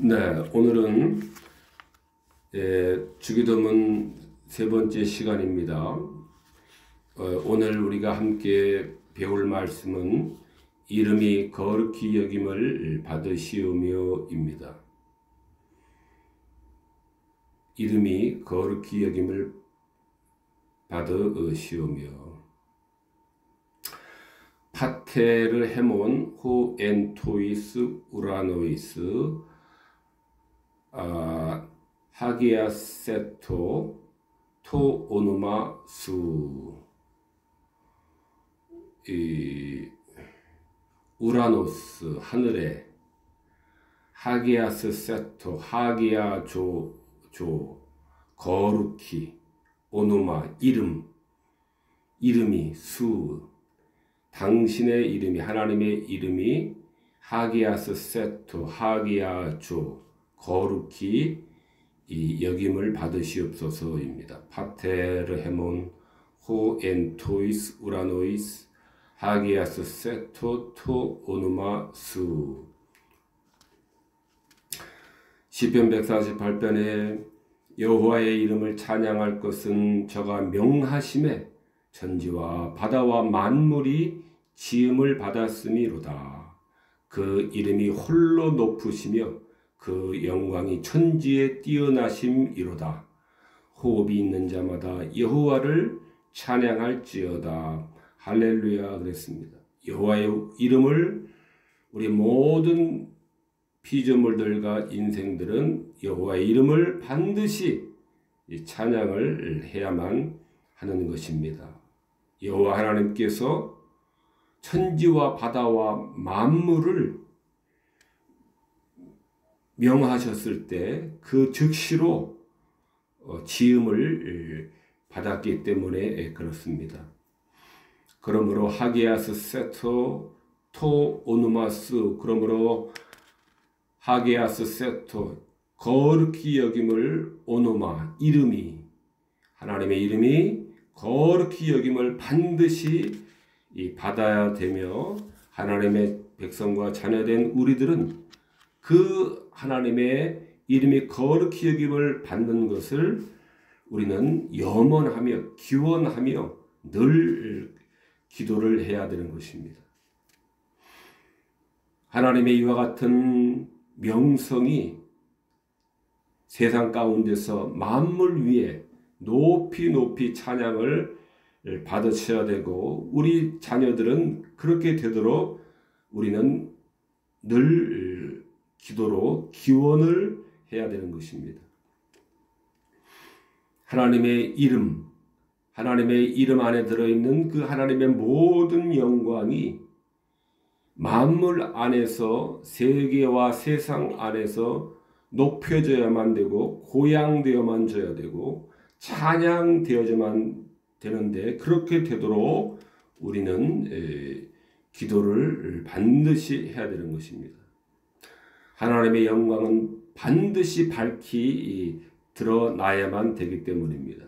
네, 오늘은 주기도문 세 번째 시간입니다. 오늘 우리가 함께 배울 말씀은 이름이 거룩히 여김을 받으시오며입니다. 이름이 거룩히 여김을 받으시오며. 파테르 헤몬 후 엔토이스 우라노이스 하기야 세토 토 오누마 수. 우라노스 하늘에, 하기야스 세토 하기야 조 거룩히, 오누마 이름이 수, 당신의 이름이, 하나님의 이름이 하기야스 세토 하기야 조 거룩히 여김을 받으시옵소서입니다. 파테르 헤몬 호 엔토이스 우라노이스 하기야스 세토 토 오누마 수. 시편 148편에 여호와의 이름을 찬양할 것은 저가 명하심에 천지와 바다와 만물이 지음을 받았음이로다. 그 이름이 홀로 높으시며 그 영광이 천지에 뛰어나심이로다. 호흡이 있는 자마다 여호와를 찬양할지어다. 할렐루야 그랬습니다. 여호와의 이름을 우리 모든 피조물들과 인생들은 여호와의 이름을 반드시 찬양을 해야만 하는 것입니다. 여호와 하나님께서 천지와 바다와 만물을 명하셨을 때 그 즉시로 지음을 받았기 때문에 그렇습니다. 그러므로 하기야스 세토 토 오누마스, 그러므로 하기야스 세토 거룩히 여김을, 오누마 이름이, 하나님의 이름이 거룩히 여김을 반드시 받아야 되며, 하나님의 백성과 자녀된 우리들은 그 하나님의 이름이 거룩히 여김을 받는 것을 우리는 염원하며 기원하며 늘 기도를 해야 되는 것입니다. 하나님의 이와 같은 명성이 세상 가운데서 만물 위에 높이 찬양을 받으셔야 되고, 우리 자녀들은 그렇게 되도록 우리는 늘 기도로 기원을 해야 되는 것입니다. 하나님의 이름 안에 들어있는 그 하나님의 모든 영광이 만물 안에서, 세계와 세상 안에서 높여져야만 되고 고양되어만 져야 되고 찬양되어야만 되는데, 그렇게 되도록 우리는 기도를 반드시 해야 되는 것입니다. 하나님의 영광은 반드시 밝히 드러나야만 되기 때문입니다.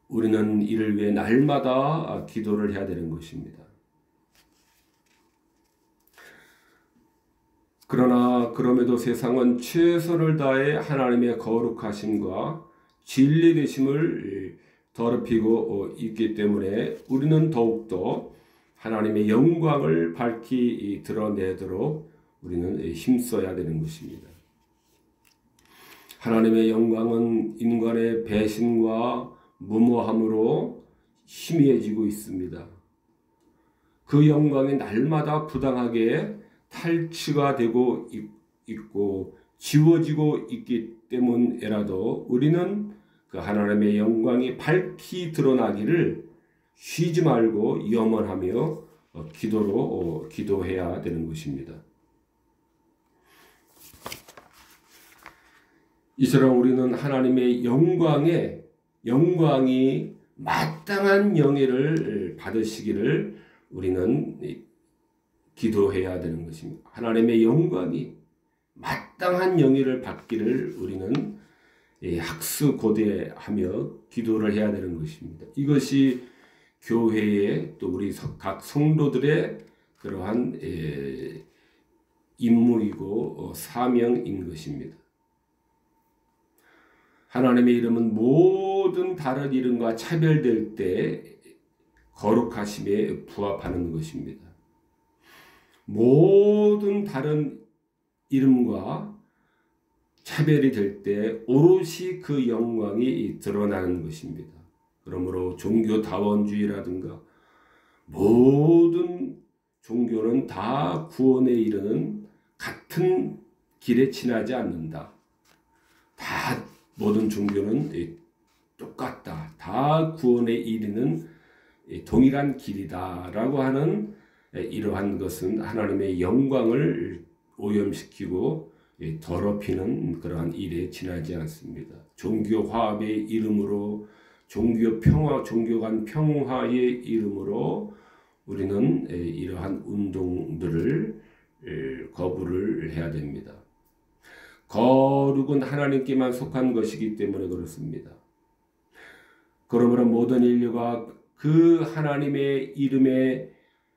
우리는 이를 위해 날마다 기도를 해야 되는 것입니다. 그러나 그럼에도 세상은 최선을 다해 하나님의 거룩하심과 진리 되심을 더럽히고 있기 때문에 우리는 더욱더 하나님의 영광을 밝히 드러내도록 우리는 힘써야 되는 것입니다. 하나님의 영광은 인간의 배신과 무모함으로 희미해지고 있습니다. 그 영광이 날마다 부당하게 탈취가 되고 있고 지워지고 있기 때문에라도 우리는 그 하나님의 영광이 밝히 드러나기를 쉬지 말고 염원하며 기도해야 되는 것입니다. 이처럼 우리는 하나님의 영광이 마땅한 영예를 받으시기를 우리는 기도해야 되는 것입니다. 하나님의 영광이 마땅한 영예를 받기를 우리는 학수고대하며 기도를 해야 되는 것입니다. 이것이 교회의, 또 우리 각 성도들의 그러한 임무이고 사명인 것입니다. 하나님의 이름은 모든 다른 이름과 차별될 때 거룩하심에 부합하는 것입니다. 모든 다른 이름과 차별이 될 때 오롯이 그 영광이 드러나는 것입니다. 그러므로 종교다원주의라든가 모든 종교는 다 구원에 이르는 같은 길에 지나지 않는다. 다 모든 종교는 똑같다. 다 구원에 이르는 동일한 길이다라고 하는 이러한 것은 하나님의 영광을 오염시키고 더럽히는 그러한 일에 지나지 않습니다. 종교 화합의 이름으로 종교 평화, 종교 간 평화의 이름으로 우리는 이러한 운동들을 거부를 해야 됩니다. 거룩은 하나님께만 속한 것이기 때문에 그렇습니다. 그러므로 모든 인류가 그 하나님의 이름에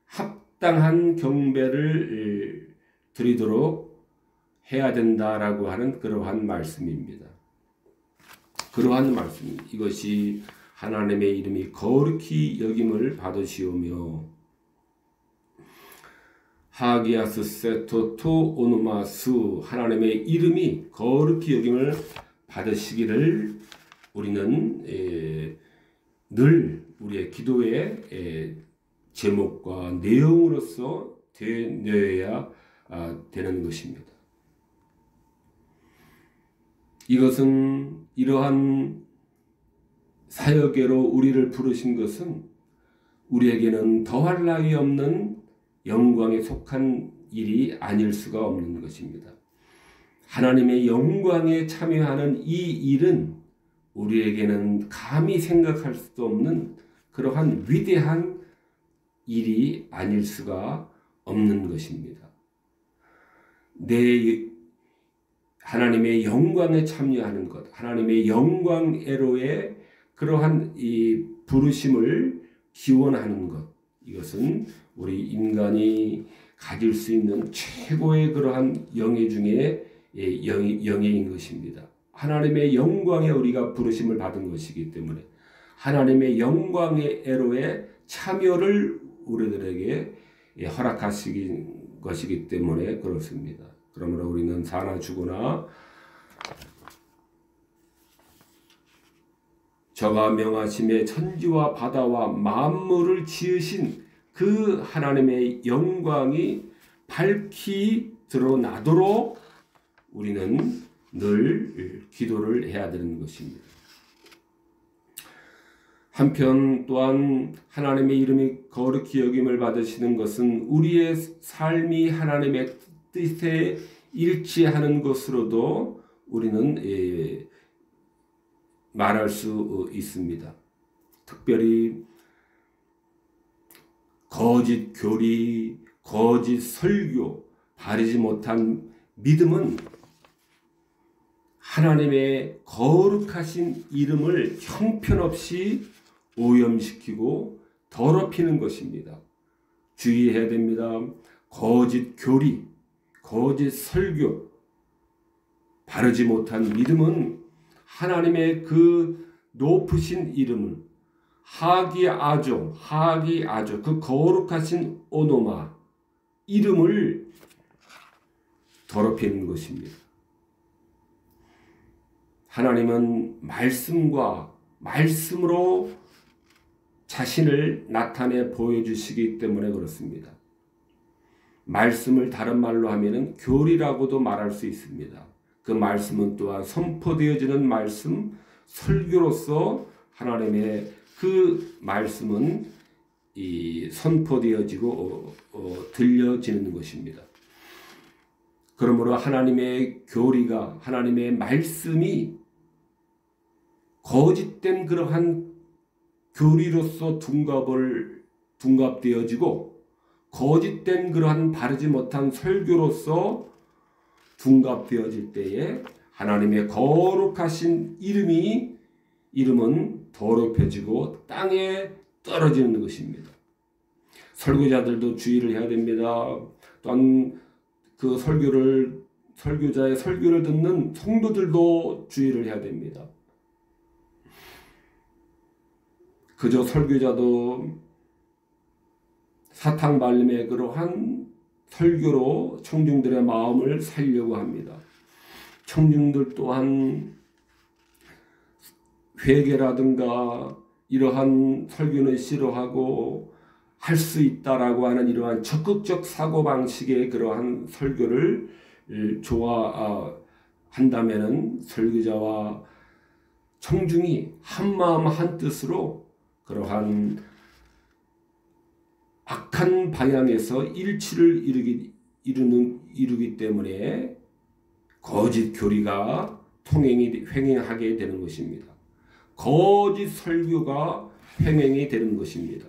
합당한 경배를 드리도록 해야 된다라고 하는 그러한 말씀입니다. 그러한 말씀, 이것이 하나님의 이름이 거룩히 여김을 받으시오며 하기야스 세토토 오노마수, 하나님의 이름이 거룩히 여김을 받으시기를 우리는 늘 우리의 기도의 제목과 내용으로서 되뇌어야 되는 것입니다. 이것은 이러한 사역에로 우리를 부르신 것은 우리에게는 더할 나위 없는 영광에 속한 일이 아닐 수가 없는 것입니다. 하나님의 영광에 참여하는 이 일은 우리에게는 감히 생각할 수도 없는 그러한 위대한 일이 아닐 수가 없는 것입니다. 하나님의 영광에 참여하는 것, 하나님의 영광애로의 그러한 이 부르심을 기원하는 것, 이것은 우리 인간이 가질 수 있는 최고의 그러한 영예 중에 영예인 것입니다. 하나님의 영광에 우리가 부르심을 받은 것이기 때문에 하나님의 영광의 애로에 참여를 우리들에게 허락하신 것이기 때문에 그렇습니다. 그러므로 우리는 사나 죽으나 저가 명하심에 천지와 바다와 만물을 지으신 그 하나님의 영광이 밝히 드러나도록 우리는 늘 기도를 해야 되는 것입니다. 한편 또한 하나님의 이름이 거룩히 여김을 받으시는 것은 우리의 삶이 하나님의 뜻에 일치하는 것으로도 우리는 말할 수 있습니다. 특별히 거짓 교리, 거짓 설교, 바르지 못한 믿음은 하나님의 거룩하신 이름을 형편없이 오염시키고 더럽히는 것입니다. 주의해야 됩니다. 거짓 교리, 거짓 설교, 바르지 못한 믿음은 하나님의 그 높으신 이름을 하기아조, 그 거룩하신 오노마 이름을 더럽히는 것입니다. 하나님은 말씀과 말씀으로 자신을 나타내 보여주시기 때문에 그렇습니다. 말씀을 다른 말로 하면은 교리라고도 말할 수 있습니다. 그 말씀은 또한 선포되어지는 말씀, 설교로서 하나님의 그 말씀은 선포되어지고 들려지는 것입니다. 그러므로 하나님의 교리가, 하나님의 말씀이 거짓된 그러한 교리로서 둔갑되어지고 거짓된 그러한 바르지 못한 설교로서 둔갑되어질 때에 하나님의 거룩하신 이름은 더럽혀지고 땅에 떨어지는 것입니다. 설교자들도 주의를 해야 됩니다. 또한 그 설교자의 설교를 듣는 성도들도 주의를 해야 됩니다. 그저 설교자도 사탕발림의 그러한 설교로 청중들의 마음을 살려고 합니다. 청중들 또한 회개라든가 이러한 설교는 싫어하고 할 수 있다라고 하는 이러한 적극적 사고방식의 그러한 설교를 좋아한다면은 설교자와 청중이 한마음 한뜻으로 그러한 악한 방향에서 일치를 이루기 때문에 거짓 교리가 횡행하게 되는 것입니다. 거짓 설교가 횡행이 되는 것입니다.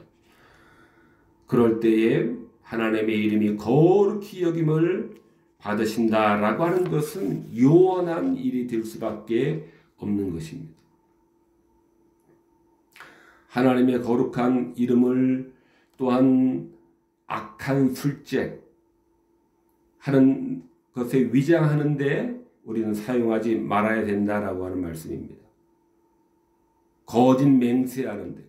그럴 때에 하나님의 이름이 거룩히 여김을 받으신다라고 하는 것은 요원한 일이 될 수밖에 없는 것입니다. 하나님의 거룩한 이름을 또한 악한 술책 하는 것에 위장하는데 우리는 사용하지 말아야 된다라고 하는 말씀입니다. 거짓 맹세하는데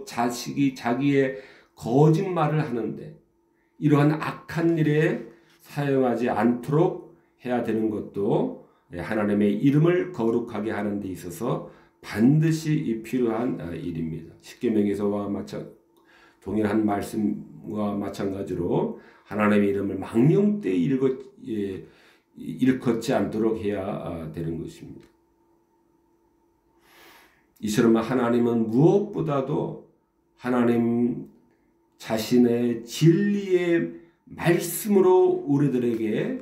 자식이 자기의 거짓말을 하는데 이러한 악한 일에 사용하지 않도록 해야 되는 것도 하나님의 이름을 거룩하게 하는 데 있어서 반드시 필요한 일입니다. 십계명에서와 동일한 말씀과 마찬가지로 하나님의 이름을 망령되이 일컫지 않도록 해야 되는 것입니다. 이처럼 하나님은 무엇보다도 하나님 자신의 진리의 말씀으로 우리들에게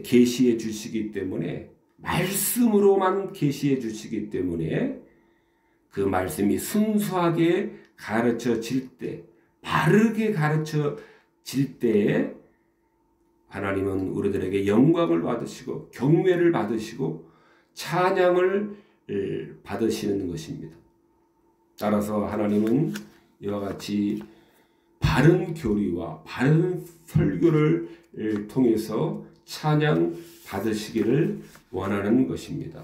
계시해 주시기 때문에 말씀으로만 계시해 주시기 때문에 그 말씀이 순수하게 가르쳐질 때 바르게 가르쳐질 때에 하나님은 우리들에게 영광을 받으시고 경외를 받으시고 찬양을 받으시는 것입니다. 따라서 하나님은 이와 같이 바른 교리와 바른 설교를 통해서 찬양 받으시기를 원하는 것입니다.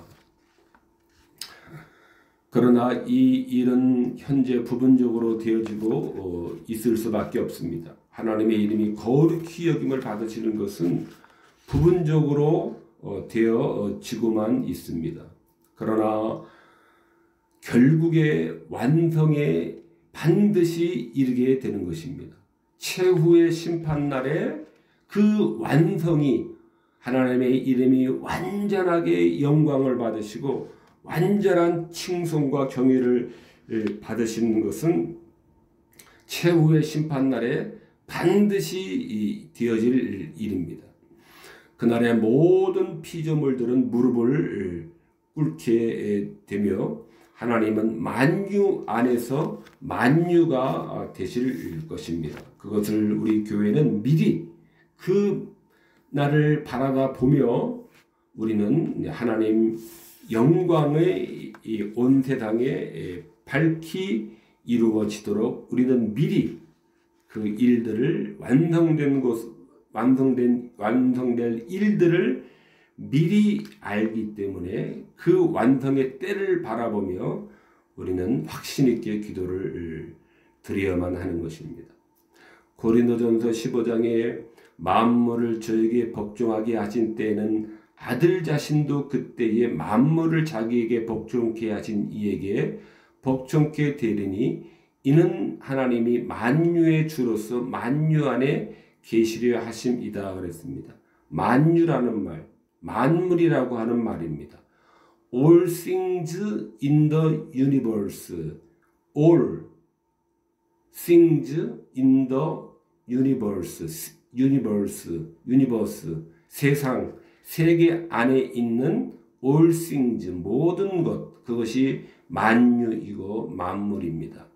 그러나 이 일은 현재 부분적으로 되어지고 있을 수밖에 없습니다. 하나님의 이름이 거룩히 여김을 받으시는 것은 부분적으로 되어지고만 있습니다. 그러나 결국에 완성에 반드시 이르게 되는 것입니다. 최후의 심판날에 그 완성이 하나님의 이름이 완전하게 영광을 받으시고 완전한 칭송과 경외를 받으시는 것은 최후의 심판날에 반드시 되어질 일입니다. 그날에 모든 피조물들은 무릎을 꿇게 되며 하나님은 만유 안에서 만유가 되실 것입니다. 그것을 우리 교회는 미리 그 날을 바라다 보며 우리는 하나님 영광의 온 세상에 밝히 이루어지도록 우리는 미리 그 일들을 완성될 일들을 미리 알기 때문에 그 완성의 때를 바라보며 우리는 확신 있게 기도를 드려야만 하는 것입니다. 고린도전서 15장에 만물을 저에게 복종하게 하신 때에는 아들 자신도 그때에 만물을 자기에게 복종케 하신 이에게 복종케 되리니 이는 하나님이 만유의 주로서 만유 안에 계시려 하심이다 그랬습니다. 만유라는 말, 만물이라고 하는 말입니다. All things in the universe. All things in the universe. universe. 세상, 세계 안에 있는 all things, 모든 것, 그것이 만유이고 만물입니다.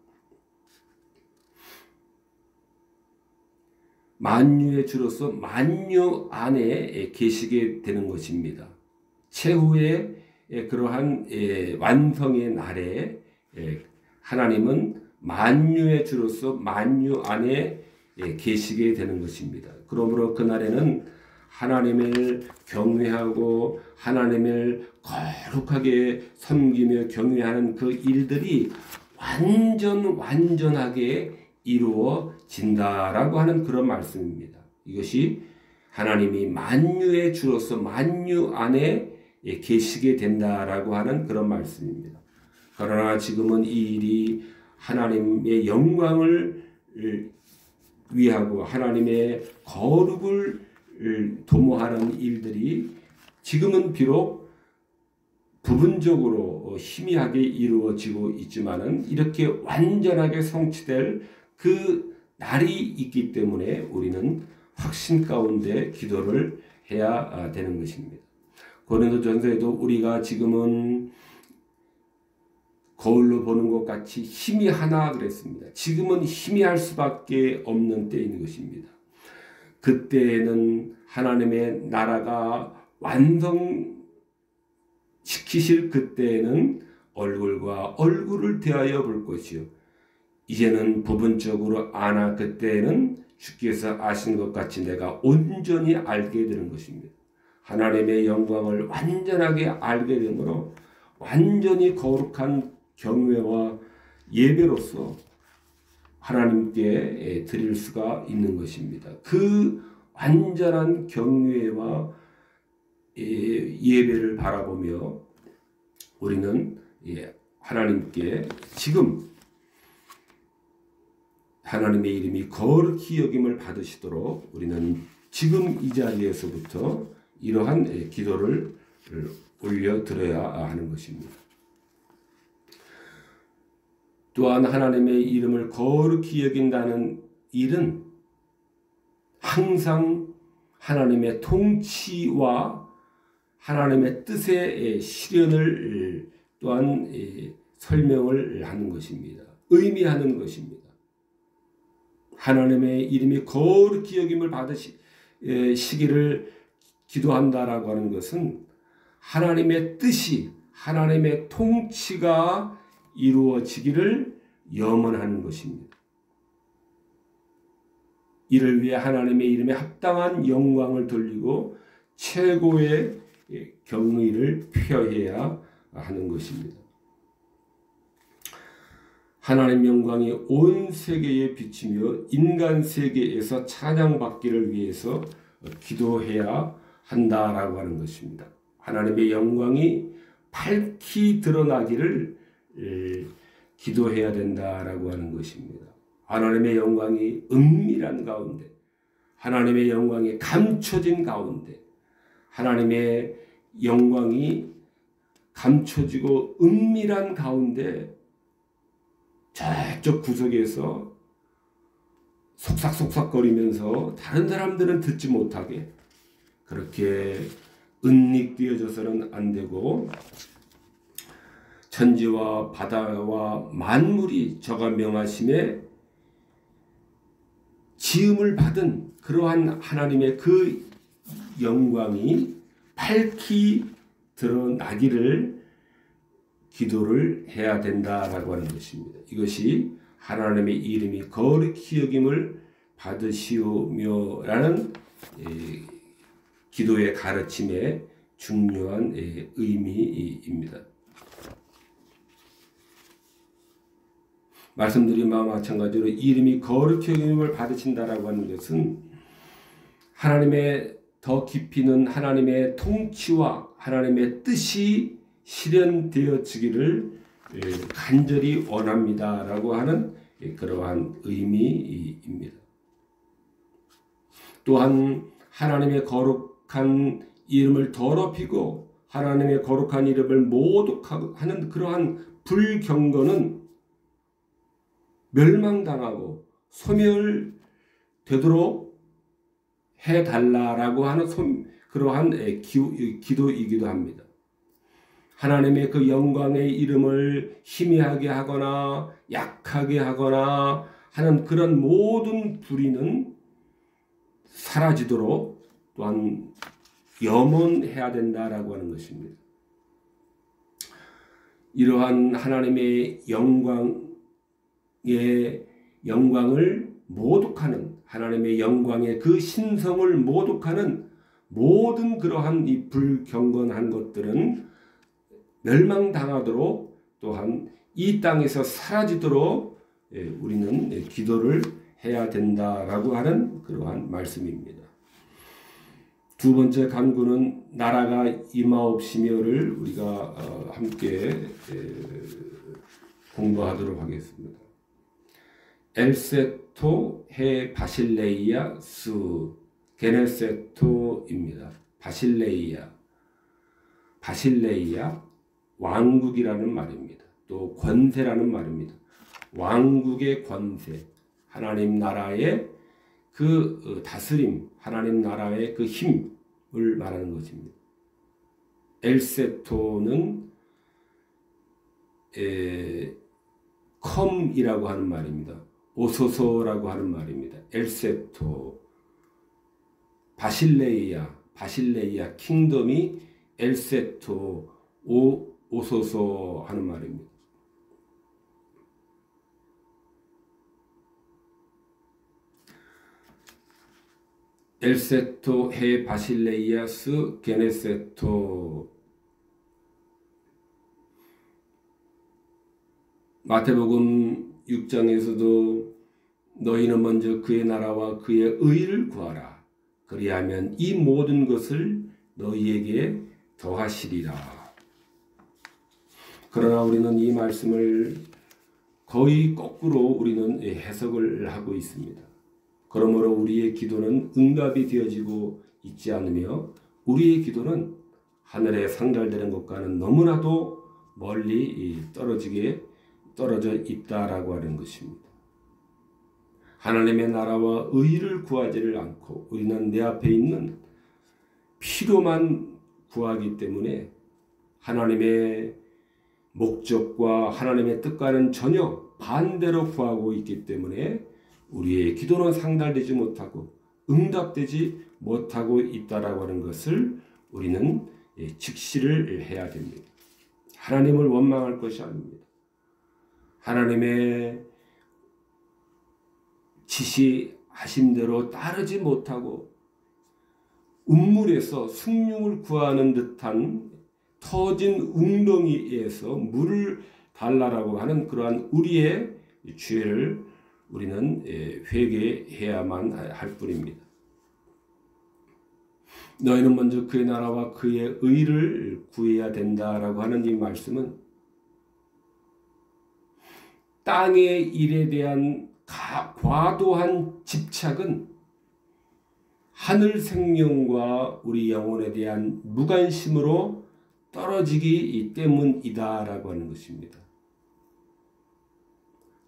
만유의 주로서 만유 안에 계시게 되는 것입니다. 최후의 그러한 완성의 날에 하나님은 만유의 주로서 만유 안에 계시게 되는 것입니다. 그러므로 그날에는 하나님을 경외하고 하나님을 거룩하게 섬기며 경외하는 그 일들이 완전하게 이루어진다라고 하는 그런 말씀입니다. 이것이 하나님이 만유의 주로서 만유 안에 계시게 된다라고 하는 그런 말씀입니다. 그러나 지금은 이 일이 하나님의 영광을 위하고 하나님의 거룩을 도모하는 일들이 지금은 비록 부분적으로 희미하게 이루어지고 있지만은 이렇게 완전하게 성취될 그 날이 있기 때문에 우리는 확신 가운데 기도를 해야 되는 것입니다. 고린도전서에도 우리가 지금은 거울로 보는 것 같이 희미하나 그랬습니다. 지금은 희미할 수밖에 없는 때인 것입니다. 그때에는 하나님의 나라가 완성시키실 그때에는 얼굴과 얼굴을 대하여 볼 것이요. 이제는 부분적으로 아나 그때에는 주께서 아신 것 같이 내가 온전히 알게 되는 것입니다. 하나님의 영광을 완전하게 알게 되므로 완전히 거룩한 경외와 예배로서 하나님께 드릴 수가 있는 것입니다. 그 완전한 경외와 예배를 바라보며 우리는 하나님께 지금 하나님의 이름이 거룩히 여김을 받으시도록 우리는 지금 이 자리에서부터 이러한 기도를 올려드려야 하는 것입니다. 또한 하나님의 이름을 거룩히 여긴다는 일은 항상 하나님의 통치와 하나님의 뜻의 실현을 또한 설명을 하는 것입니다. 의미하는 것입니다. 하나님의 이름이 거룩히 여김을 받으시기를 기도한다라고 하는 것은 하나님의 뜻이 하나님의 통치가 이루어지기를 염원하는 것입니다. 이를 위해 하나님의 이름에 합당한 영광을 돌리고 최고의 경의를 표해야 하는 것입니다. 하나님 영광이 온 세계에 비치며 인간 세계에서 찬양받기를 위해서 기도해야 한다라고 하는 것입니다. 하나님의 영광이 밝히 드러나기를 기도해야 된다라고 하는 것입니다. 하나님의 영광이 은밀한 가운데, 하나님의 영광이 감춰진 가운데, 하나님의 영광이 감춰지고 은밀한 가운데 저쪽 구석에서 속삭속삭거리면서 다른 사람들은 듣지 못하게 그렇게 은닉되어져서는 안 되고 천지와 바다와 만물이 저가 명하심에 지음을 받은 그러한 하나님의 그 영광이 밝히 드러나기를 기도를 해야 된다라고 하는 것입니다. 이것이 하나님의 이름이 거룩히 여김을 받으시오며라는 기도의 가르침의 중요한 의미입니다. 말씀드린 바와 마찬가지로 이름이 거룩히 여김을 받으신다라고 하는 것은 하나님의 더 깊이는 하나님의 통치와 하나님의 뜻이 실현되어지기를 간절히 원합니다라고 하는 그러한 의미입니다. 또한 하나님의 거룩한 이름을 더럽히고 하나님의 거룩한 이름을 모독하는 그러한 불경건은 멸망당하고 소멸되도록 해달라라고 하는 그러한 기도이기도 합니다. 하나님의 그 영광의 이름을 희미하게 하거나 약하게 하거나 하는 그런 모든 불의는 사라지도록 또한 염원해야 된다라고 하는 것입니다. 이러한 하나님의 영광을 모독하는 하나님의 영광의 그 신성을 모독하는 모든 그러한 이 불경건한 것들은 멸망당하도록 또한 이 땅에서 사라지도록 우리는 기도를 해야 된다라고 하는 그러한 말씀입니다. 두 번째 간구는 나라가 임하옵시며를 우리가 함께 공부하도록 하겠습니다. 엘세토 헤 바실레이아 수 게네세토입니다. 바실레이아 왕국이라는 말입니다. 또 권세라는 말입니다. 왕국의 권세, 하나님 나라의 그 다스림, 하나님 나라의 그 힘을 말하는 것입니다. 엘세토는 컴이라고 하는 말입니다. 오소서라고 하는 말입니다. 엘세토, 바실레이아 킹덤이 엘세토, 오소서 하는 말입니다. 엘세토 헤 바실레이아스 게네세토. 마태복음 6장에서도 너희는 먼저 그의 나라와 그의 의를 구하라. 그리하면 이 모든 것을 너희에게 더하시리라. 그러나 우리는 이 말씀을 거의 거꾸로 우리는 해석을 하고 있습니다. 그러므로 우리의 기도는 응답이 되어지고 있지 않으며 우리의 기도는 하늘에 상달되는 것과는 너무나도 멀리 떨어져 있다라고 하는 것입니다. 하나님의 나라와 의를 구하지를 않고 우리는 내 앞에 있는 필요만 구하기 때문에 하나님의 목적과 하나님의 뜻과는 전혀 반대로 구하고 있기 때문에 우리의 기도는 상달되지 못하고 응답되지 못하고 있다라고 하는 것을 우리는 직시를 해야 됩니다. 하나님을 원망할 것이 아닙니다. 하나님의 지시하신 대로 따르지 못하고 운물에서 숭늉을 구하는 듯한 터진 웅덩이에서 물을 달라라고 하는 그러한 우리의 죄를 우리는 회개해야만 할 뿐입니다. 너희는 먼저 그의 나라와 그의 의를 구해야 된다라고 하는 이 말씀은 땅의 일에 대한 과도한 집착은 하늘 생명과 우리 영혼에 대한 무관심으로 떨어지기 때문이다라고 하는 것입니다.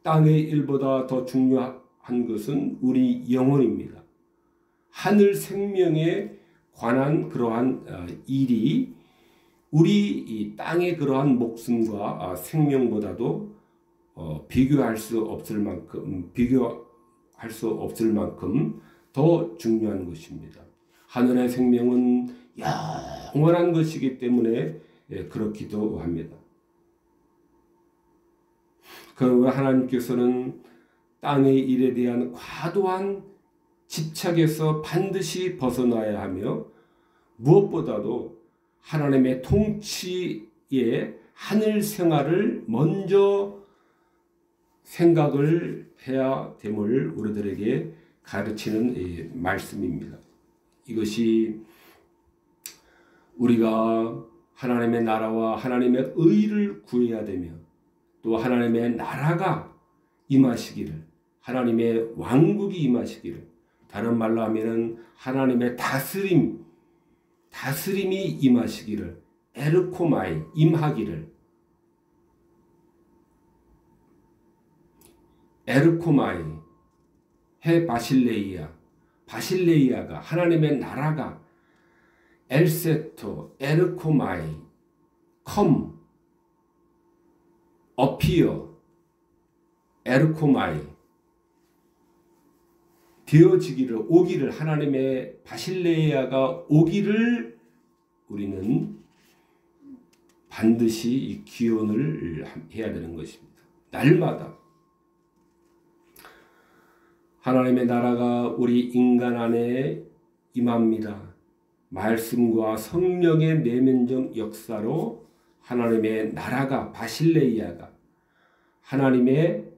땅의 일보다 더 중요한 것은 우리 영혼입니다. 하늘 생명에 관한 그러한 일이 우리 이 땅의 그러한 목숨과 생명보다도 비교할 수 없을 만큼 더 중요한 것입니다. 하늘의 생명은 영원한 것이기 때문에 그렇기도 합니다. 그러므로 하나님께서는 땅의 일에 대한 과도한 집착에서 반드시 벗어나야 하며 무엇보다도 하나님의 통치의 하늘 생활을 먼저 생각을 해야 됨을 우리들에게 가르치는 말씀입니다. 이것이 우리가 하나님의 나라와 하나님의 의를 구해야 되며 또 하나님의 나라가 임하시기를, 하나님의 왕국이 임하시기를, 다른 말로 하면은 하나님의 다스림이 임하시기를, 에르코마이 임하기를, 에르코마이 헤 바실레이아가 하나님의 나라가 엘세토 에르코마이 컴 어피어 에르코마이 되어지기를, 오기를, 하나님의 바실레이아가 오기를 우리는 반드시 기원을 해야 되는 것입니다. 날마다 하나님의 나라가 우리 인간 안에 임합니다. 말씀과 성령의 내면적 역사로 하나님의 나라가 바실레이아가 하나님의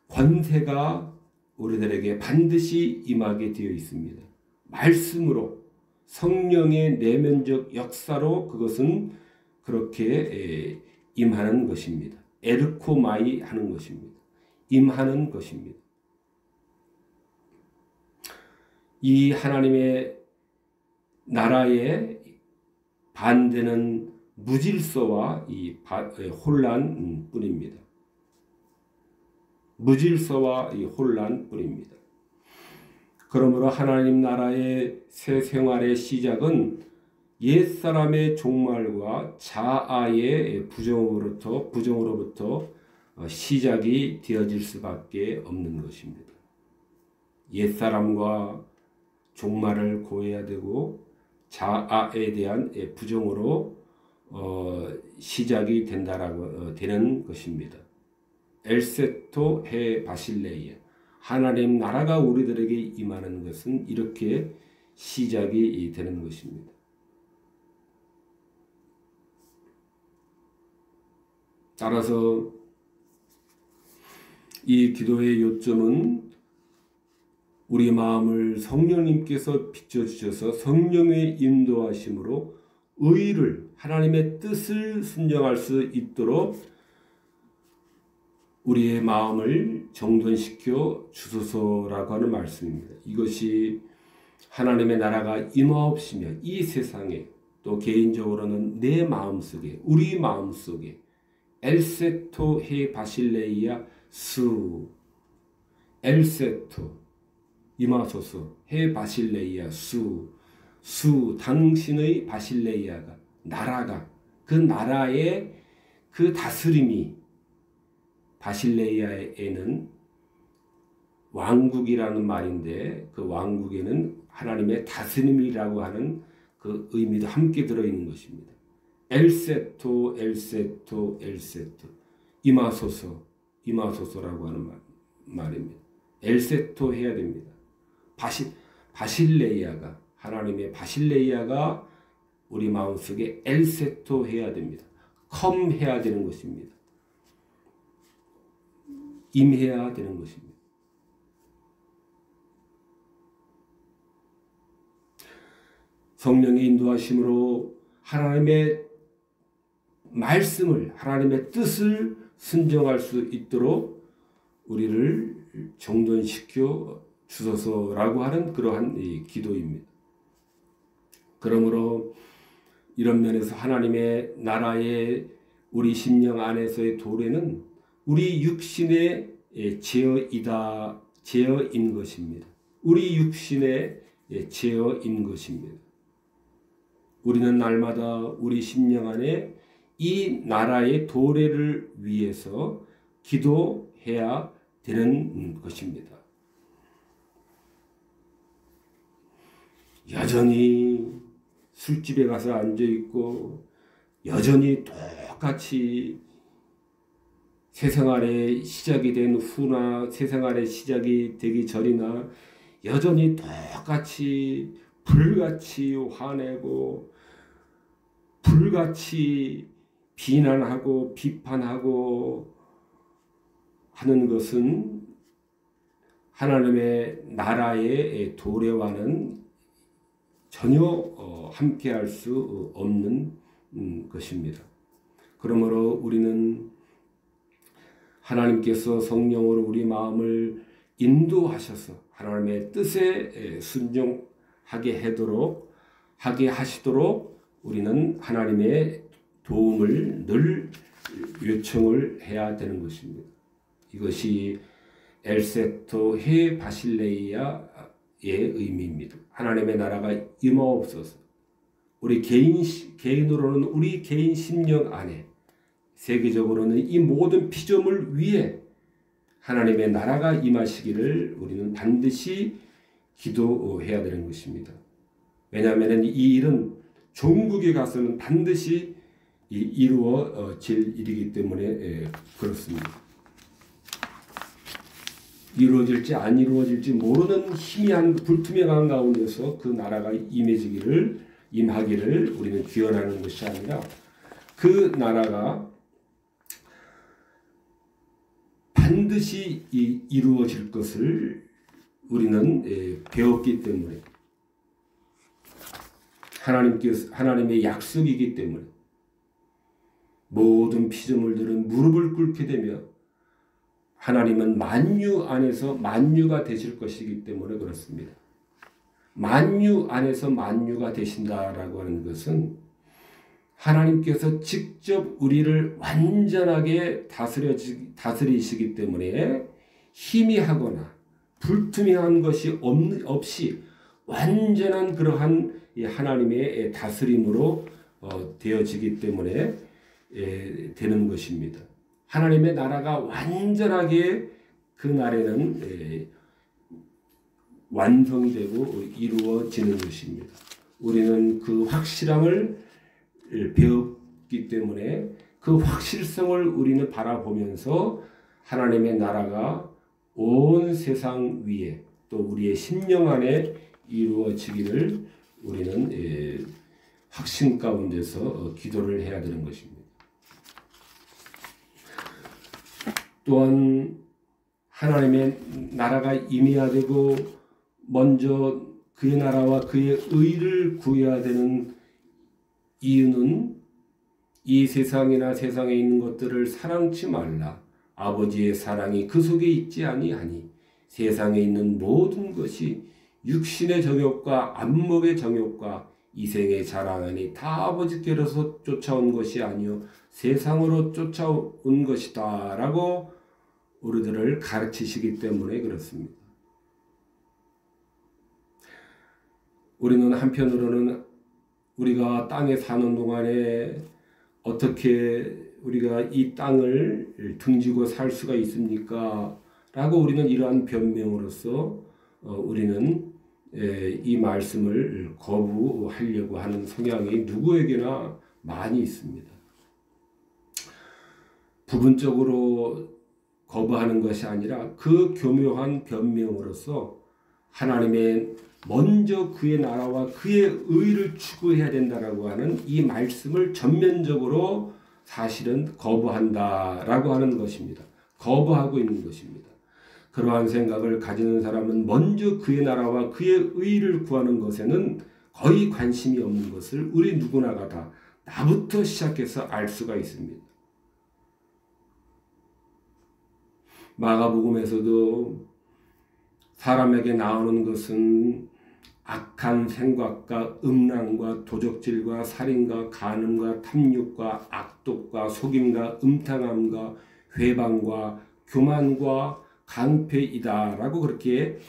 권세가 우리들에게 반드시 임하게 되어 있습니다. 말씀으로 성령의 내면적 역사로 그것은 그렇게 임하는 것입니다. 에르코마이 하는 것입니다. 임하는 것입니다. 이 하나님의 나라의 반대는 무질서와 이 혼란뿐입니다. 무질서와 이 혼란뿐입니다. 그러므로 하나님 나라의 새 생활의 시작은 옛사람의 종말과 자아의 부정으로부터 시작이 되어질 수밖에 없는 것입니다. 옛사람과 종말을 고해야 되고 자아에 대한 부정으로 시작이 되는 것입니다. 엘세토 헤 바실레이아 하나님 나라가 우리들에게 임하는 것은 이렇게 시작이 되는 것입니다. 따라서 이 기도의 요점은 우리 마음을 성령님께서 비춰주셔서 성령의 인도하심으로 의를 하나님의 뜻을 순종할 수 있도록 우리의 마음을 정돈시켜 주소서라고 하는 말씀입니다. 이것이 하나님의 나라가 임하옵시며 이 세상에 또 개인적으로는 내 마음속에 우리 마음속에 엘세토 헤 바실레이아 수 엘세토 임하소서 헤 바실레이아 수 당신의 바실레이아가 나라가 그 나라의 그 다스림이 바실레이아에는 왕국이라는 말인데 그 왕국에는 하나님의 다스림이라고 하는 그 의미도 함께 들어있는 것입니다. 엘세토 임하소서라고 하는 말입니다. 엘세토 해야 됩니다. 바실레이아가 하나님의 바실레이아가 우리 마음속에 엘세토 해야 됩니다. 컴 해야 되는 것입니다. 임해야 되는 것입니다. 성령의 인도하심으로 하나님의 말씀을 하나님의 뜻을 순종할 수 있도록 우리를 정돈시켜 주소서라고 하는 그러한 기도입니다. 그러므로 이런 면에서 하나님의 나라의 우리 심령 안에서의 도래는 우리 육신의 제어인 것입니다. 우리 육신의 제어인 것입니다. 우리는 날마다 우리 심령 안에 이 나라의 도래를 위해서 기도해야 되는 것입니다. 여전히 술집에 가서 앉아있고 여전히 똑같이 새생활의 시작이 된 후나 새생활의 시작이 되기 전이나 여전히 똑같이 불같이 화내고 불같이 비난하고 비판하고 하는 것은 하나님의 나라의 도래와는 전혀 함께할 수 없는 것입니다. 그러므로 우리는 하나님께서 성령으로 우리 마음을 인도하셔서 하나님의 뜻에 순종하게 하시도록 우리는 하나님의 도움을 늘 요청을 해야 되는 것입니다. 이것이 엘세토 헤 바실레이아의 의미입니다. 하나님의 나라가 임하옵소서. 우리 개인으로는 우리 개인 심령 안에 세계적으로는 이 모든 피조물 위에 하나님의 나라가 임하시기를 우리는 반드시 기도해야 되는 것입니다. 왜냐하면 이 일은 종국에 가서는 반드시 이루어질 일이기 때문에 그렇습니다. 이루어질지 안 이루어질지 모르는 희미한 불투명한 가운데서 그 나라가 임해지기를 임하기를 우리는 기원하는 것이 아니라 그 나라가 반드시 이루어질 것을 우리는 배웠기 때문에, 하나님의 약속이기 때문에 모든 피조물들은 무릎을 꿇게 되며 하나님은 만유 안에서 만유가 되실 것이기 때문에 그렇습니다. 만유 안에서 만유가 되신다라고 하는 것은 하나님께서 직접 우리를 완전하게 다스리시기 때문에 희미하거나 불투명한 것이 없이 완전한 그러한 하나님의 다스림으로 되어지기 때문에 되는 것입니다. 하나님의 나라가 완전하게 그 날에는 완성되고 이루어지는 것입니다. 우리는 그 확실함을 배웠기 때문에 그 확실성을 우리는 바라보면서 하나님의 나라가 온 세상 위에 또 우리의 심령 안에 이루어지기를 우리는 확신 가운데서 기도를 해야 되는 것입니다. 또한 하나님의 나라가 임해야 되고 먼저 그의 나라와 그의 의를 구해야 되는 이유는 이 세상이나 세상에 있는 것들을 사랑치 말라. 아버지의 사랑이 그 속에 있지 아니하니 세상에 있는 모든 것이 육신의 정욕과 안목의 정욕과 이생의 자랑하니 다 아버지께로서 쫓아온 것이 아니요 세상으로 쫓아온 것이다 라고 우리들을 가르치시기 때문에 그렇습니다. 우리는 한편으로는 우리가 땅에 사는 동안에 어떻게 우리가 이 땅을 등지고 살 수가 있습니까? 라고 우리는 이러한 변명으로서 우리는 이 말씀을 거부하려고 하는 성향이 누구에게나 많이 있습니다. 부분적으로 거부하는 것이 아니라 그 교묘한 변명으로서 하나님의 먼저 그의 나라와 그의 의를 추구해야 된다라고 하는 이 말씀을 전면적으로 사실은 거부한다라고 하는 것입니다. 거부하고 있는 것입니다. 그러한 생각을 가지는 사람은 먼저 그의 나라와 그의 의를 구하는 것에는 거의 관심이 없는 것을 우리 누구나가 다 나부터 시작해서 알 수가 있습니다. 마가복음에서도 사람에게 나오는 것은 악한 생각과 음란과 도적질과 살인과 간음과 탐욕과 악독과 속임과 음탕함과 회방과 교만과 강패이다라고 그렇게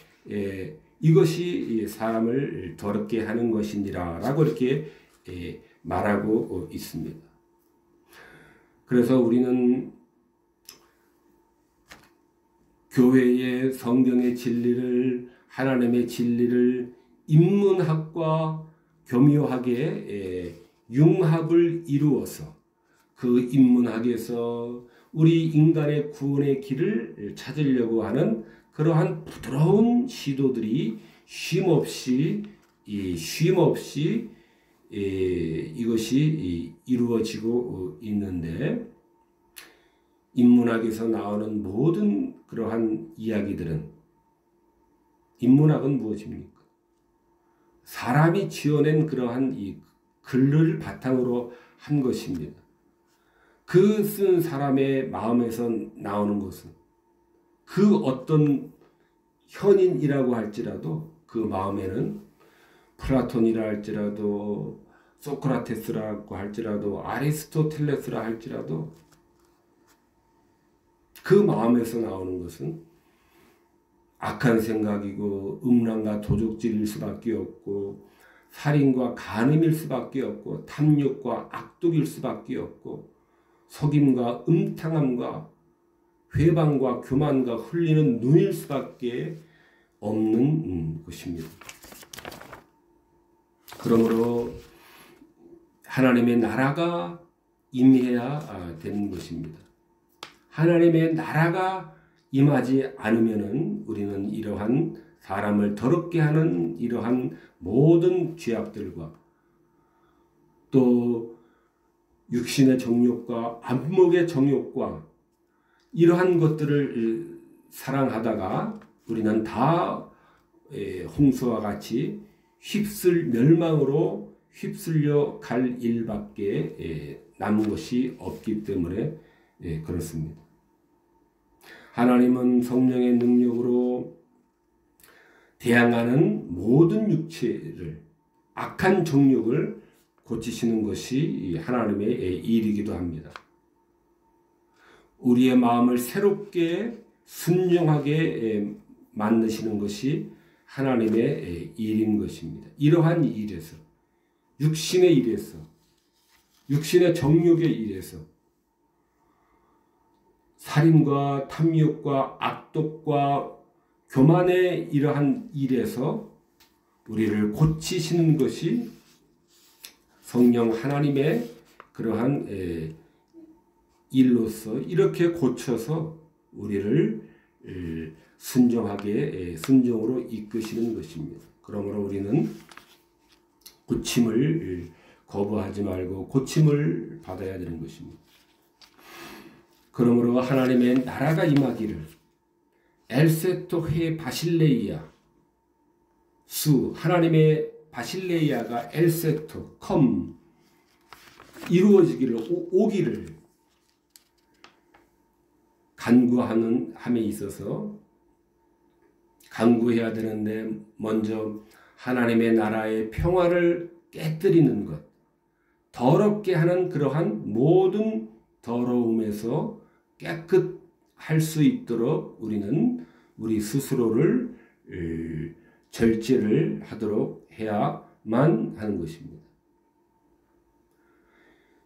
이것이 사람을 더럽게 하는 것이니라라고 이렇게 말하고 있습니다. 그래서 우리는 교회의 성경의 진리를 하나님의 진리를 인문학과 교묘하게 융합을 이루어서 그 인문학에서 우리 인간의 구원의 길을 찾으려고 하는 그러한 부드러운 시도들이 쉼없이 이것이 이루어지고 있는데 인문학에서 나오는 모든 그러한 이야기들은 인문학은 무엇입니까? 사람이 지어낸 그러한 이 글을 바탕으로 한 것입니다. 그 쓴 사람의 마음에서 나오는 것은 그 어떤 현인이라고 할지라도 그 마음에는 플라톤이라 할지라도 소크라테스라고 할지라도 아리스토텔레스라 할지라도 그 마음에서 나오는 것은 악한 생각이고 음란과 도적질일 수밖에 없고 살인과 간음일 수밖에 없고 탐욕과 악독일 수밖에 없고 속임과 음탕함과 회방과 교만과 흘리는 눈일 수밖에 없는 것입니다. 그러므로 하나님의 나라가 임해야 되는 것입니다. 하나님의 나라가 임하지 않으면은 우리는 이러한 사람을 더럽게 하는 이러한 모든 죄악들과 또 육신의 정욕과 안목의 정욕과 이러한 것들을 사랑하다가 우리는 다 홍수와 같이 멸망으로 휩쓸려 갈 일밖에 남은 것이 없기 때문에 그렇습니다. 하나님은 성령의 능력으로 대항하는 모든 육체를, 악한 정욕을 고치시는 것이 하나님의 일이기도 합니다. 우리의 마음을 새롭게 순종하게 만드시는 것이 하나님의 일인 것입니다. 이러한 일에서, 육신의 일에서, 육신의 정욕의 일에서, 살인과 탐욕과 악독과 교만의 이러한 일에서 우리를 고치시는 것이 성령 하나님의 그러한 일로서 이렇게 고쳐서 우리를 순종으로 이끄시는 것입니다. 그러므로 우리는 고침을 거부하지 말고 고침을 받아야 되는 것입니다. 그러므로 하나님의 나라가 임하기를 엘세토 헤 바실레이아 수, 하나님의 바실레이아가 엘세토 컴 이루어지기를, 오기를 간구하는 함에 있어서 간구해야 되는데 먼저 하나님의 나라의 평화를 깨뜨리는 것, 더럽게 하는 그러한 모든 더러움에서 깨끗할 수 있도록 우리는 우리 스스로를 절제를 하도록 해야만 하는 것입니다.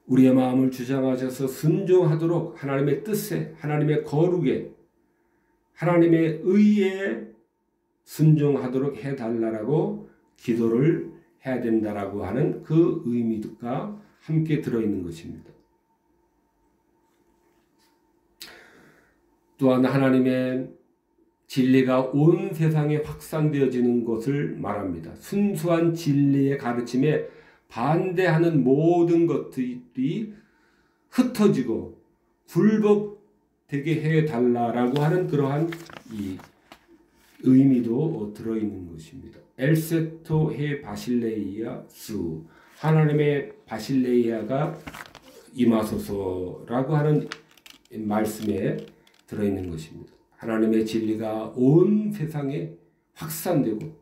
우리의 마음을 주장하셔서 순종하도록 하나님의 뜻에, 하나님의 거룩에, 하나님의 의에 순종하도록 해달라고 기도를 해야 된다라고 하는 그 의미가 함께 들어있는 것입니다. 또한 하나님의 진리가 온 세상에 확산되어지는 것을 말합니다. 순수한 진리의 가르침에 반대하는 모든 것들이 흩어지고 굴복되게 해달라고 하는 그러한 이 의미도 들어있는 것입니다. 엘세토 헤 바실레이아 수, 하나님의 바실레이아가 임하소서라고 하는 말씀에 들어있는 것입니다. 하나님의 진리가 온 세상에 확산되고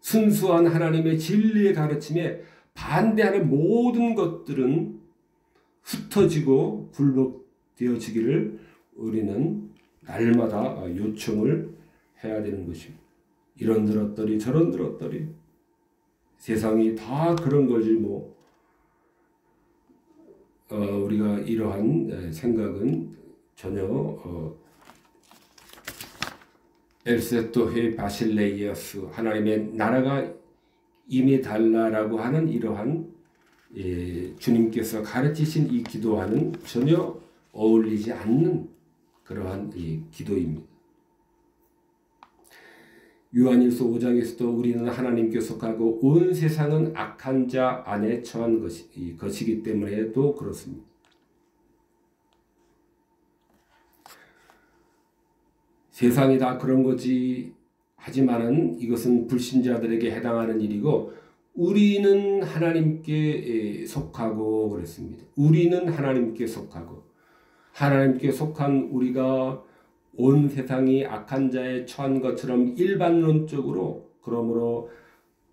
순수한 하나님의 진리의 가르침에 반대하는 모든 것들은 흩어지고 굴복되어지기를 우리는 날마다 요청을 해야 되는 것입니다. 이런 들었더니 저런 들었더니 세상이 다 그런 거지 뭐. 우리가 이러한 생각은 전혀 엘세토 헤 바실레이아스, 하나님의 나라가 임해달라라고 하는 이러한 주님께서 가르치신 이 기도와는 전혀 어울리지 않는 그러한 이 기도입니다. 요한일서 5장에서도 우리는 하나님께 속하고 온 세상은 악한 자 안에 처한 것이기 때문에도 그렇습니다. 세상이 다 그런 거지 하지만은 이것은 불신자들에게 해당하는 일이고 우리는 하나님께 속하고 그랬습니다. 우리는 하나님께 속하고 하나님께 속한 우리가 온 세상이 악한 자에 처한 것처럼 일반론적으로 그러므로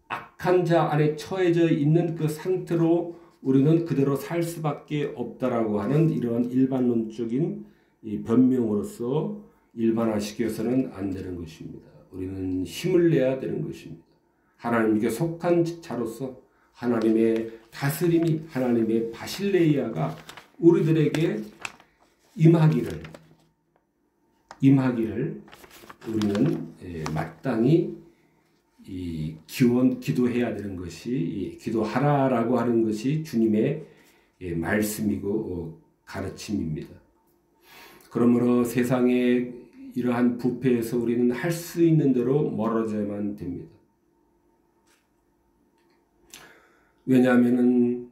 악한 자 안에 처해져 있는 그 상태로 우리는 그대로 살 수밖에 없다라고 하는 이러한 일반론적인 이 변명으로서 일반화시켜서는 안 되는 것입니다. 우리는 힘을 내야 되는 것입니다. 하나님께 속한 자로서 하나님의 다스림이, 하나님의 바실레이아가 우리들에게 임하기를 우리는 마땅히 기도해야 되는 것이, 기도하라라고 하는 것이 주님의 말씀이고 가르침입니다. 그러므로 세상의 이러한 부패에서 우리는 할 수 있는 대로 멀어져야만 됩니다. 왜냐하면은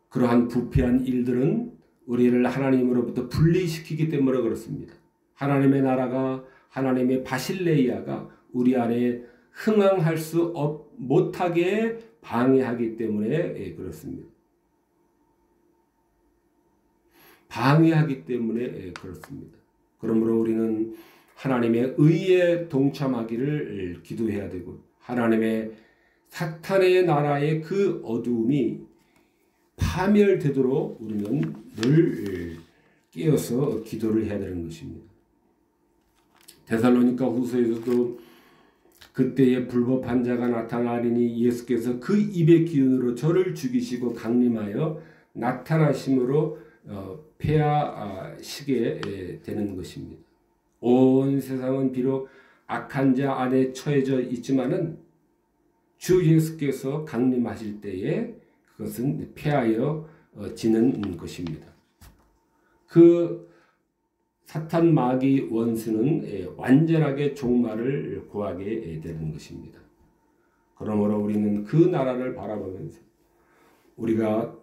그러한 부패한 일들은 우리를 하나님으로부터 분리시키기 때문에 그렇습니다. 하나님의 나라가, 하나님의 바실레이아가 우리 안에 흥황할 수 못하게 방해하기 때문에 그렇습니다. 방해하기 때문에 그렇습니다. 그러므로 우리는 하나님의 의에 동참하기를 기도해야 되고, 하나님의 사탄의 나라의 그 어두움이 파멸되도록 우리는 늘 깨어서 기도를 해야 되는 것입니다. 데살로니가 후서에서도 그때에 불법한 자가 나타나리니 예수께서 그 입의 기운으로 저를 죽이시고 강림하여 나타나심으로 패하시게 되는 것입니다. 온 세상은 비록 악한 자 안에 처해져 있지만은 주 예수께서 강림하실 때에 그것은 패하여 지는 것입니다. 그 사탄 마귀 원수는 완전하게 종말을 구하게 되는 것입니다. 그러므로 우리는 그 나라를 바라보면서 우리가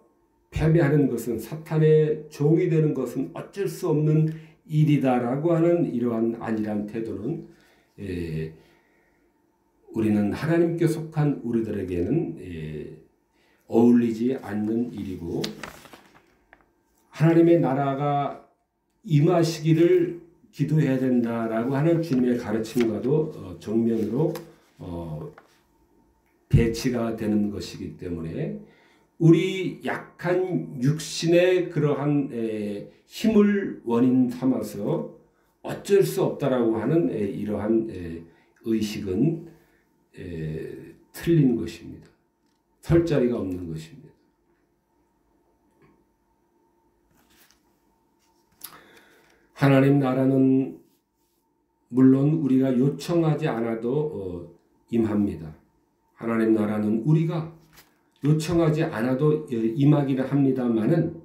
패배하는 것은, 사탄의 종이 되는 것은 어쩔 수 없는 일이다라고 하는 이러한 안일한 태도는 우리는 하나님께 속한 우리들에게는 어울리지 않는 일이고, 하나님의 나라가 임하시기를 기도해야 된다라고 하는 주님의 가르침과도 정면으로 배치가 되는 것이기 때문에 우리 약한 육신의 그러한 힘을 원인 삼아서 어쩔 수 없다라고 하는 이러한 의식은 틀린 것입니다. 설 자리가 없는 것입니다. 하나님 나라는 물론 우리가 요청하지 않아도 임합니다. 하나님 나라는 우리가 요청하지 않아도 임하기는 합니다만은,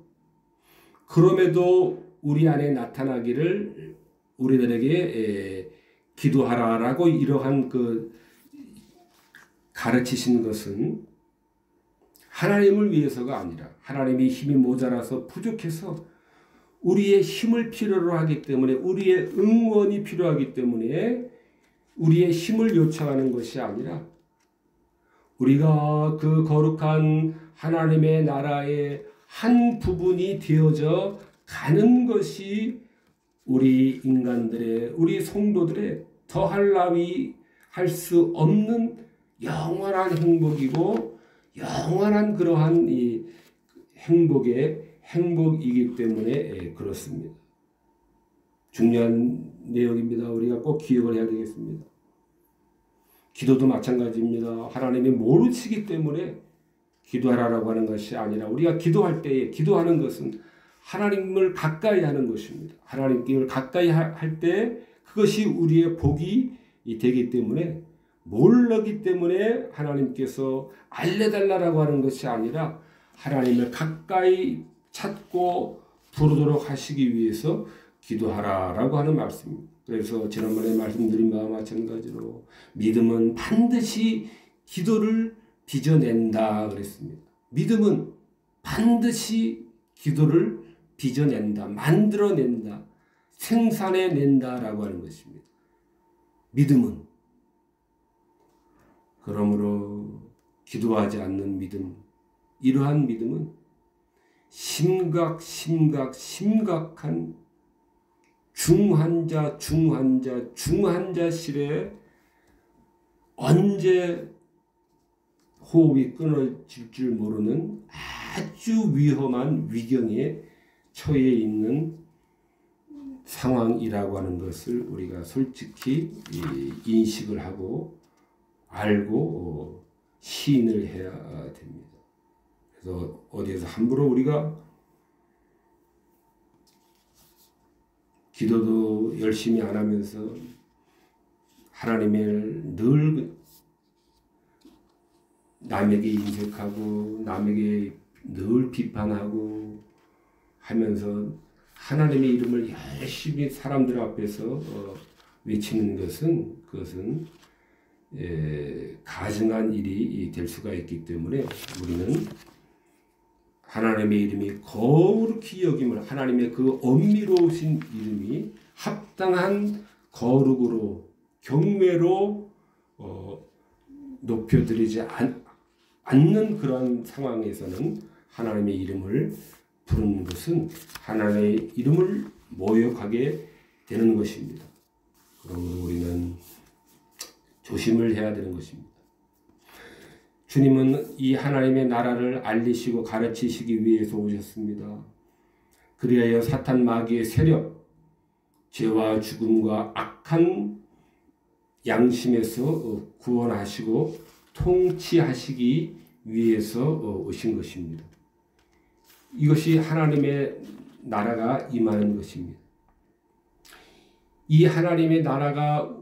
그럼에도 우리 안에 나타나기를 우리들에게 기도하라라고 이러한 그 가르치신 것은 하나님을 위해서가 아니라, 하나님이 힘이 모자라서 부족해서 우리의 힘을 필요로 하기 때문에, 우리의 응원이 필요하기 때문에 우리의 힘을 요청하는 것이 아니라, 우리가 그 거룩한 하나님의 나라의 한 부분이 되어져 가는 것이 우리 인간들의, 우리 성도들의 더할 나위 할 수 없는 영원한 행복이고, 영원한 그러한 이 행복이기 때문에 그렇습니다. 중요한 내용입니다. 우리가 꼭 기억을 해야 되겠습니다. 기도도 마찬가지입니다. 하나님이 모르시기 때문에 기도하라고 하는 것이 아니라, 우리가 기도할 때에, 기도하는 것은 하나님을 가까이 하는 것입니다. 하나님께 가까이 할 때 그것이 우리의 복이 되기 때문에, 모르기 때문에 하나님께서 알려달라고 하는 것이 아니라 하나님을 가까이 찾고 부르도록 하시기 위해서 기도하라라고 하는 말씀입니다. 그래서 지난번에 말씀드린 바와 마찬가지로 믿음은 반드시 기도를 빚어낸다 그랬습니다. 믿음은 반드시 기도를 빚어낸다, 만들어낸다, 생산해낸다라고 하는 것입니다. 믿음은. 그러므로 기도하지 않는 믿음, 이러한 믿음은 심각한 중환자실에 언제 호흡이 끊어질 줄 모르는 아주 위험한 위경에 처해 있는 상황이라고 하는 것을 우리가 솔직히 인식을 하고 알고 시인을 해야 됩니다. 그래서 어디에서 함부로 우리가 기도도 열심히 안 하면서 하나님을 늘 남에게 인색하고 남에게 늘 비판하고 하면서 하나님의 이름을 열심히 사람들 앞에서 외치는 것은, 그것은 가증한 일이 될 수가 있기 때문에 우리는 하나님의 이름이 거룩히 여김을, 하나님의 그 엄미로우신 이름이 합당한 거룩으로 경외로 높여드리지 않는 그런 상황에서는 하나님의 이름을 부르는 것은 하나님의 이름을 모욕하게 되는 것입니다. 그러므로 우리는 조심을 해야 되는 것입니다. 주님은 이 하나님의 나라를 알리시고 가르치시기 위해서 오셨습니다. 그리하여 사탄 마귀의 세력, 죄와 죽음과 악한 양심에서 구원하시고 통치하시기 위해서 오신 것입니다. 이것이 하나님의 나라가 임하는 것입니다. 이 하나님의 나라가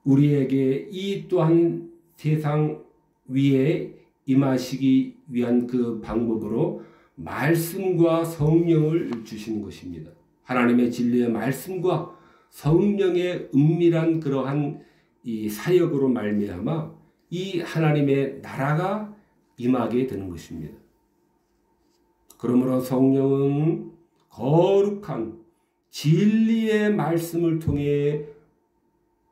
우리에게 이 또한 세상 위에 임하시기 위한 그 방법으로 말씀과 성령을 주시는 것입니다. 하나님의 진리의 말씀과 성령의 은밀한 그러한 이 사역으로 말미암아 이 하나님의 나라가 임하게 되는 것입니다. 그러므로 성령은 거룩한 진리의 말씀을 통해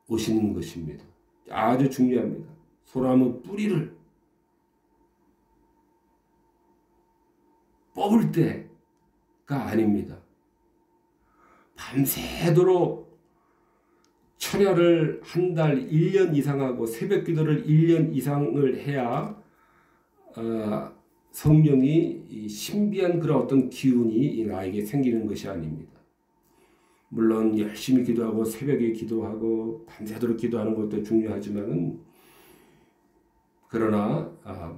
오시는 것입니다. 아주 중요합니다. 소나무 뿌리를 뽑을 때가 아닙니다. 밤새도록 철야를 한 달, 1년 이상 하고 새벽 기도를 1년 이상을 해야 성령이 신비한 그런 어떤 기운이 나에게 생기는 것이 아닙니다. 물론 열심히 기도하고 새벽에 기도하고 밤새도록 기도하는 것도 중요하지만은 그러나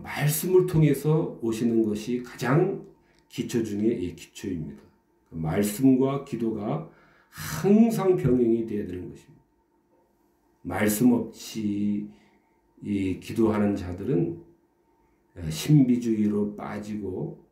말씀을 통해서 오시는 것이 가장 기초 중의 기초입니다. 말씀과 기도가 항상 병행이 되어야 되는 것입니다. 말씀 없이 기도하는 자들은 신비주의로 빠지고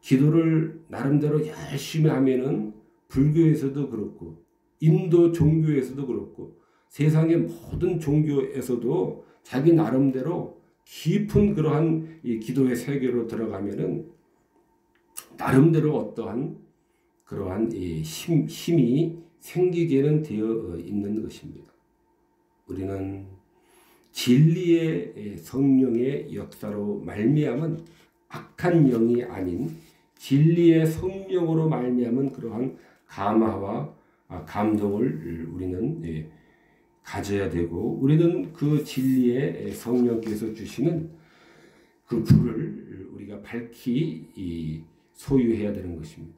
기도를 나름대로 열심히 하면은 불교에서도 그렇고 인도 종교에서도 그렇고 세상의 모든 종교에서도 자기 나름대로 깊은 그러한 이 기도의 세계로 들어가면은 나름대로 어떠한 그러한 힘이 생기게는 되어 있는 것입니다. 우리는 진리의 성령의 역사로 말미암은 악한 영이 아닌 진리의 성령으로 말미암은 그러한 감화와 감동을 우리는 가져야 되고 우리는 그 진리의 성령께서 주시는 그 불을 우리가 밝히 소유해야 되는 것입니다.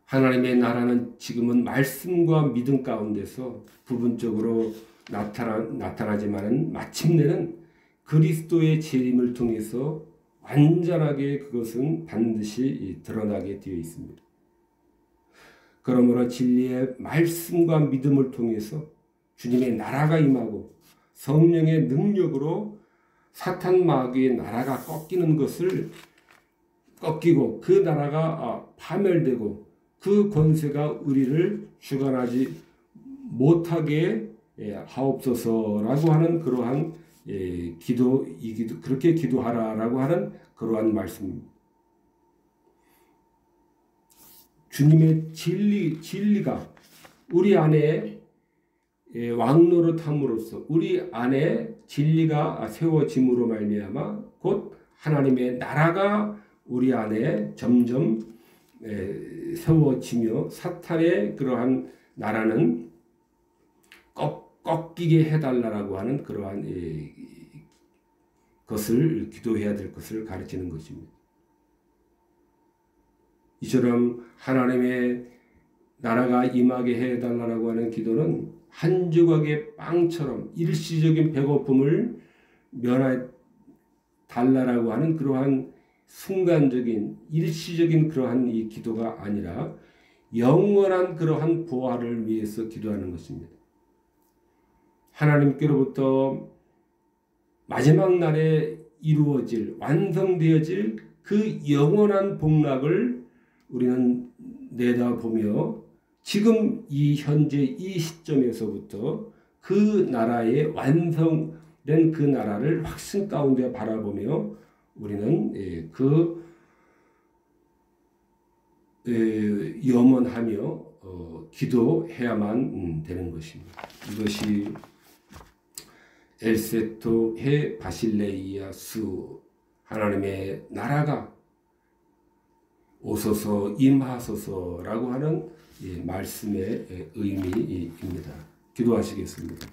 하나님의 나라는 지금은 말씀과 믿음 가운데서 부분적으로 나타나지만은 마침내는 그리스도의 재림을 통해서 완전하게 그것은 반드시 드러나게 되어 있습니다. 그러므로 진리의 말씀과 믿음을 통해서 주님의 나라가 임하고 성령의 능력으로 사탄 마귀의 나라가 꺾이는 것을 꺾이고 그 나라가 파멸되고 그 권세가 우리를 주관하지 못하게 하옵소서라고 하는 그러한 그렇게 기도하라라고 하는 그러한 말씀입니다. 주님의 진리가 우리 안에 왕노릇함으로써 우리 안에 진리가 세워짐으로 말미암아 곧 하나님의 나라가 우리 안에 점점 세워지며 사탄의 그러한 나라는 꺾이게 해달라고 하는 그러한 것을 기도해야 될 것을 가르치는 것입니다. 이처럼 하나님의 나라가 임하게 해달라고 하는 기도는 한 조각의 빵처럼 일시적인 배고픔을 면해 달라고 하는 그러한 순간적인 일시적인 그러한 이 기도가 아니라 영원한 그러한 부활을 위해서 기도하는 것입니다. 하나님께로부터 마지막 날에 이루어질 완성되어질 그 영원한 복락을 우리는 내다보며 지금 이 현재 이 시점에서부터 그 나라의 완성된 그 나라를 확신 가운데 바라보며 우리는 염원하며 기도해야만 되는 것입니다. 이것이 엘세토 바실레이아스 하나님의 나라가 오소서 임하소서라고 하는 말씀의 의미입니다. 기도하시겠습니다.